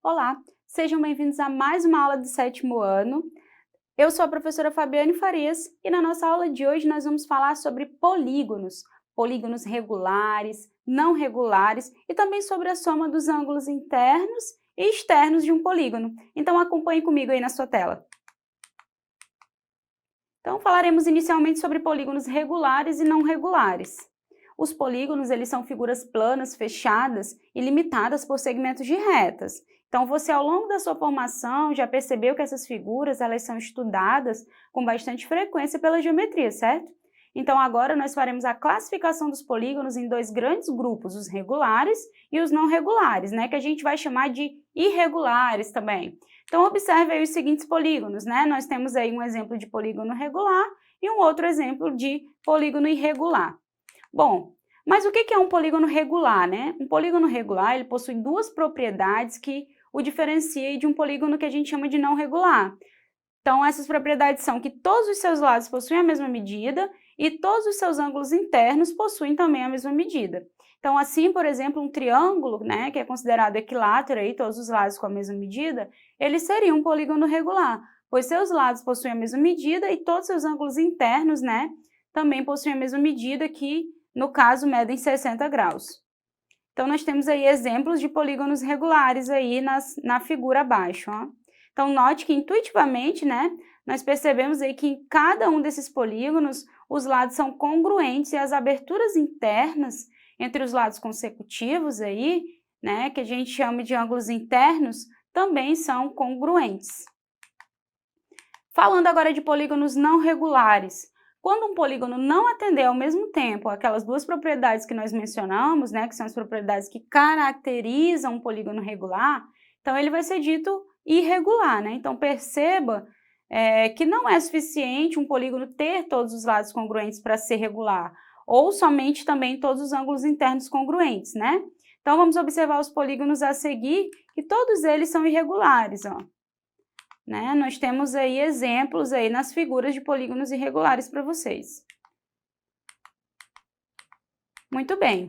Olá, sejam bem-vindos a mais uma aula do 7º ano. Eu sou a professora Fabiane Farias e na nossa aula de hoje nós vamos falar sobre polígonos, polígonos regulares, não regulares e também sobre a soma dos ângulos internos e externos de um polígono. Então acompanhe comigo aí na sua tela. Então falaremos inicialmente sobre polígonos regulares e não regulares. Os polígonos, eles são figuras planas, fechadas e limitadas por segmentos de retas. Então, você, ao longo da sua formação, já percebeu que essas figuras, elas são estudadas com bastante frequência pela geometria, certo? Então, agora nós faremos a classificação dos polígonos em dois grandes grupos, os regulares e os não regulares, né? Que a gente vai chamar de irregulares também. Então, observe aí os seguintes polígonos, né? Nós temos aí um exemplo de polígono regular e um outro exemplo de polígono irregular. Bom, mas o que é um polígono regular, né? Um polígono regular, ele possui duas propriedades que o diferenciam de um polígono que a gente chama de não regular. Então, essas propriedades são que todos os seus lados possuem a mesma medida e todos os seus ângulos internos possuem também a mesma medida. Então, assim, por exemplo, um triângulo, né, que é considerado equilátero, aí, todos os lados com a mesma medida, ele seria um polígono regular, pois seus lados possuem a mesma medida e todos os seus ângulos internos, né, também possuem a mesma medida que, no caso, medem 60 graus. Então, nós temos aí exemplos de polígonos regulares aí na figura abaixo, ó. Então, note que intuitivamente, né, nós percebemos aí que em cada um desses polígonos, os lados são congruentes e as aberturas internas entre os lados consecutivos aí, né, que a gente chama de ângulos internos, também são congruentes. Falando agora de polígonos não regulares, quando um polígono não atender ao mesmo tempo aquelas duas propriedades que nós mencionamos, né, que são as propriedades que caracterizam um polígono regular, então ele vai ser dito irregular, né? Então perceba que não é suficiente um polígono ter todos os lados congruentes para ser regular, ou somente também todos os ângulos internos congruentes, né? Então vamos observar os polígonos a seguir, que todos eles são irregulares, ó. Né? Nós temos aí exemplos aí nas figuras de polígonos irregulares para vocês. Muito bem.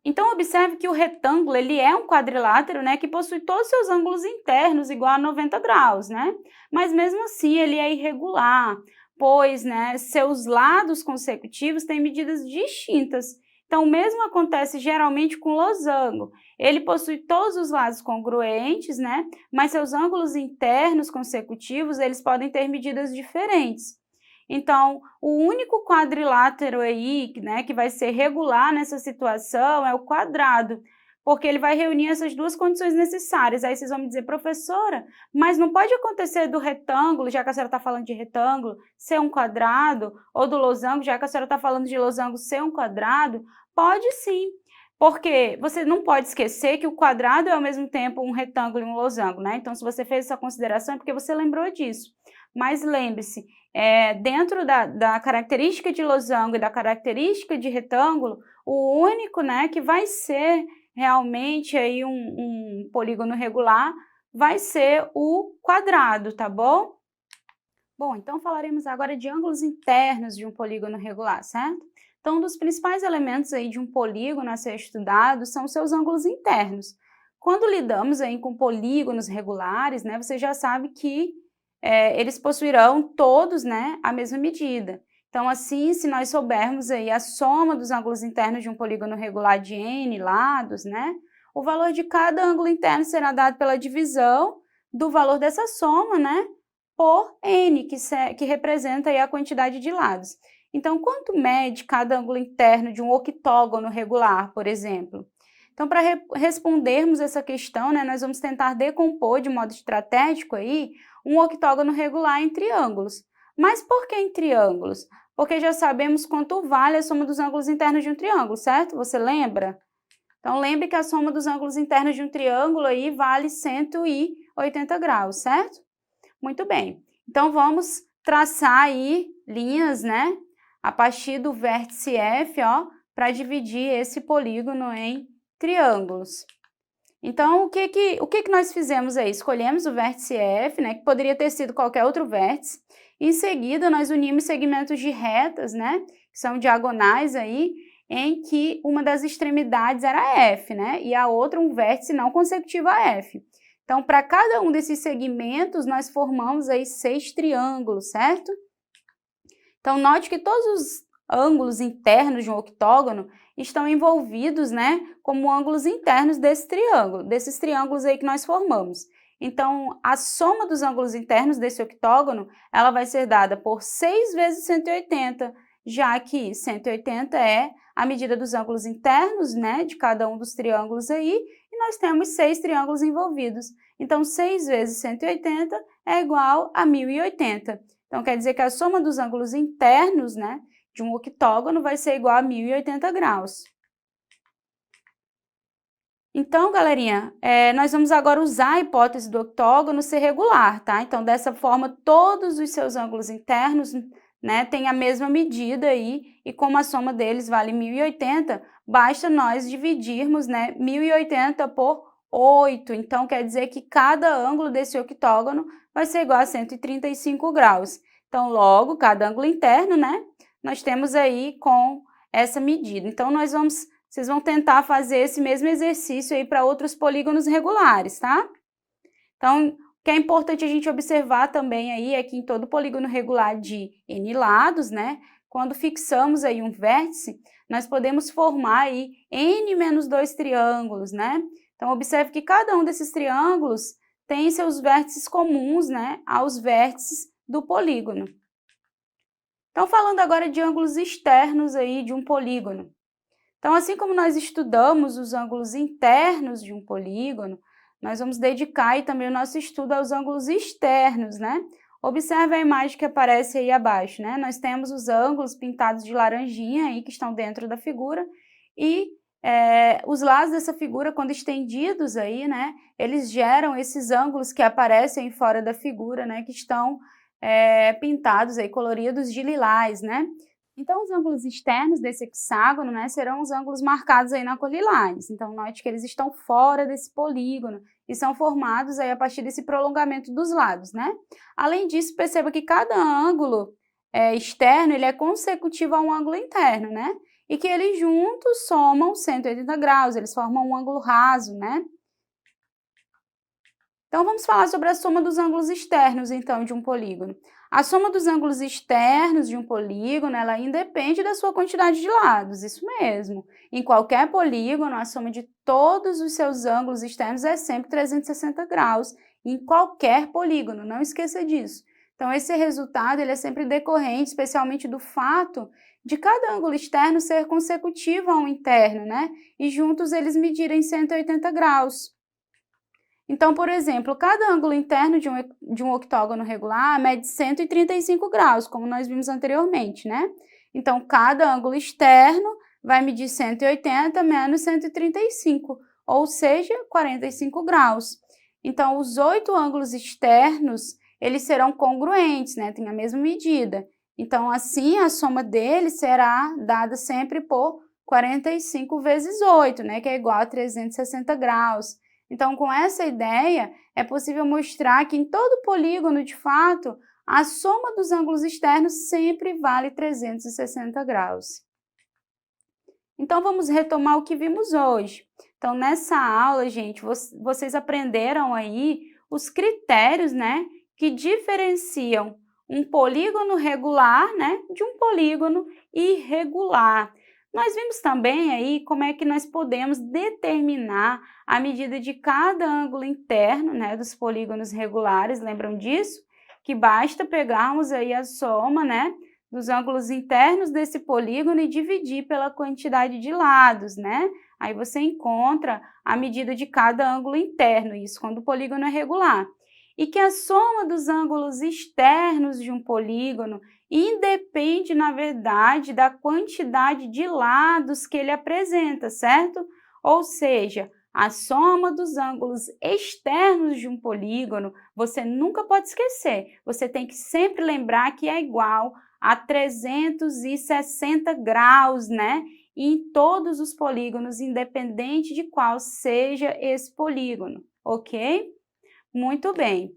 Então, observe que o retângulo ele é um quadrilátero, né, que possui todos os seus ângulos internos igual a 90 graus, né? Mas mesmo assim ele é irregular, pois, né, seus lados consecutivos têm medidas distintas. Então, o mesmo acontece geralmente com o losango. Ele possui todos os lados congruentes, né? Mas seus ângulos internos consecutivos, eles podem ter medidas diferentes. Então, o único quadrilátero aí, né, que vai ser regular nessa situação é o quadrado, porque ele vai reunir essas duas condições necessárias. Aí vocês vão me dizer, professora, mas não pode acontecer do retângulo, já que a senhora está falando de retângulo, ser um quadrado, ou do losango, já que a senhora está falando de losango, ser um quadrado? Pode sim, porque você não pode esquecer que o quadrado é ao mesmo tempo um retângulo e um losango, né? Então, se você fez essa consideração é porque você lembrou disso. Mas lembre-se, dentro da característica de losango e da característica de retângulo, o único, né, que vai ser realmente aí um polígono regular vai ser o quadrado, tá bom? Bom, então falaremos agora de ângulos internos de um polígono regular, certo? Então, um dos principais elementos aí de um polígono a ser estudado são seus ângulos internos. Quando lidamos aí com polígonos regulares, né, você já sabe que eles possuirão todos, né, a mesma medida. Então, assim, se nós soubermos aí a soma dos ângulos internos de um polígono regular de n lados, né, o valor de cada ângulo interno será dado pela divisão do valor dessa soma, né, por n, que representa aí a quantidade de lados. Então, quanto mede cada ângulo interno de um octógono regular, por exemplo? Então, para respondermos essa questão, né, nós vamos tentar decompor de modo estratégico aí um octógono regular em triângulos. Mas por que em triângulos? Porque já sabemos quanto vale a soma dos ângulos internos de um triângulo, certo? Você lembra? Então, lembre que a soma dos ângulos internos de um triângulo aí vale 180 graus, certo? Muito bem. Então, vamos traçar aí linhas, né, a partir do vértice F, ó, para dividir esse polígono em triângulos. Então, o que nós fizemos aí? Escolhemos o vértice F, né, que poderia ter sido qualquer outro vértice. Em seguida, nós unimos segmentos de retas, né, que são diagonais aí, em que uma das extremidades era F, né? E a outra um vértice não consecutivo a F. Então, para cada um desses segmentos, nós formamos aí 6 triângulos, certo? Então, note que todos os ângulos internos de um octógono estão envolvidos, né, como ângulos internos desse triângulo, desses triângulos aí que nós formamos. Então, a soma dos ângulos internos desse octógono, ela vai ser dada por 6 vezes 180, já que 180 é a medida dos ângulos internos, né, de cada um dos triângulos aí, e nós temos 6 triângulos envolvidos. Então, 6 vezes 180 é igual a 1080. Então, quer dizer que a soma dos ângulos internos, né, de um octógono vai ser igual a 1080 graus. Então, galerinha, nós vamos agora usar a hipótese do octógono ser regular, tá? Então, dessa forma, todos os seus ângulos internos, né, têm a mesma medida aí, e como a soma deles vale 1080, basta nós dividirmos, né, 1080 por 8. Então, quer dizer que cada ângulo desse octógono vai ser igual a 135 graus. Então, logo, cada ângulo interno, né, nós temos aí com essa medida. Então, vocês vão tentar fazer esse mesmo exercício aí para outros polígonos regulares, tá? Então, o que é importante a gente observar também aí é que em todo polígono regular de N lados, né, quando fixamos aí um vértice, nós podemos formar aí N menos 2 triângulos, né? Então, observe que cada um desses triângulos tem seus vértices comuns, né, aos vértices do polígono. Então, falando agora de ângulos externos aí de um polígono. Então, assim como nós estudamos os ângulos internos de um polígono, nós vamos dedicar aí também o nosso estudo aos ângulos externos, né? Observe a imagem que aparece aí abaixo, né? Nós temos os ângulos pintados de laranjinha aí que estão dentro da figura e os lados dessa figura, quando estendidos aí, né? Eles geram esses ângulos que aparecem fora da figura, né? Que estão pintados aí, coloridos de lilás, né? Então, os ângulos externos desse hexágono, né, serão os ângulos marcados aí na cor lilás. Então, note que eles estão fora desse polígono e são formados aí a partir desse prolongamento dos lados, né? Além disso, perceba que cada ângulo externo, ele é consecutivo a um ângulo interno, né? E que eles juntos somam 180 graus, eles formam um ângulo raso, né? Então, vamos falar sobre a soma dos ângulos externos, então, de um polígono. A soma dos ângulos externos de um polígono, ela independe da sua quantidade de lados, isso mesmo. Em qualquer polígono, a soma de todos os seus ângulos externos é sempre 360 graus, em qualquer polígono, não esqueça disso. Então, esse resultado ele é sempre decorrente, especialmente do fato de cada ângulo externo ser consecutivo a um interno, né? E juntos eles medirem 180 graus. Então, por exemplo, cada ângulo interno de um octógono regular mede 135 graus, como nós vimos anteriormente, né? Então, cada ângulo externo vai medir 180 menos 135, ou seja, 45 graus. Então, os 8 ângulos externos, eles serão congruentes, né? Tem a mesma medida. Então, assim, a soma deles será dada sempre por 45 vezes 8, né? Que é igual a 360 graus. Então, com essa ideia, é possível mostrar que em todo polígono, de fato, a soma dos ângulos externos sempre vale 360 graus. Então, vamos retomar o que vimos hoje. Então, nessa aula, gente, vocês aprenderam aí os critérios, né, que diferenciam um polígono regular, né, de um polígono irregular. Nós vimos também aí como é que nós podemos determinar a medida de cada ângulo interno, né, dos polígonos regulares, lembram disso? Que basta pegarmos aí a soma, né, dos ângulos internos desse polígono e dividir pela quantidade de lados, né? Aí você encontra a medida de cada ângulo interno, isso quando o polígono é regular. E que a soma dos ângulos externos de um polígono independe, na verdade, da quantidade de lados que ele apresenta, certo? Ou seja, a soma dos ângulos externos de um polígono, você nunca pode esquecer. Você tem que sempre lembrar que é igual a 360 graus, né? Em todos os polígonos, independente de qual seja esse polígono, ok? Muito bem.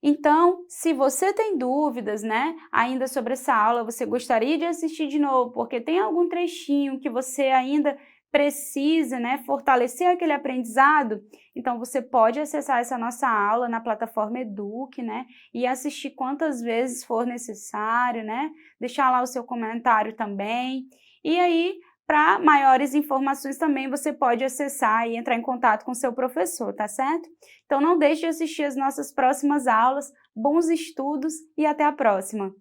Então, se você tem dúvidas, né, ainda sobre essa aula, você gostaria de assistir de novo, porque tem algum trechinho que você ainda precisa, né, fortalecer aquele aprendizado, então você pode acessar essa nossa aula na plataforma Eduque, né, e assistir quantas vezes for necessário, né, deixar lá o seu comentário também. E aí, para maiores informações também você pode acessar e entrar em contato com seu professor, tá certo? Então não deixe de assistir as nossas próximas aulas, bons estudos e até a próxima!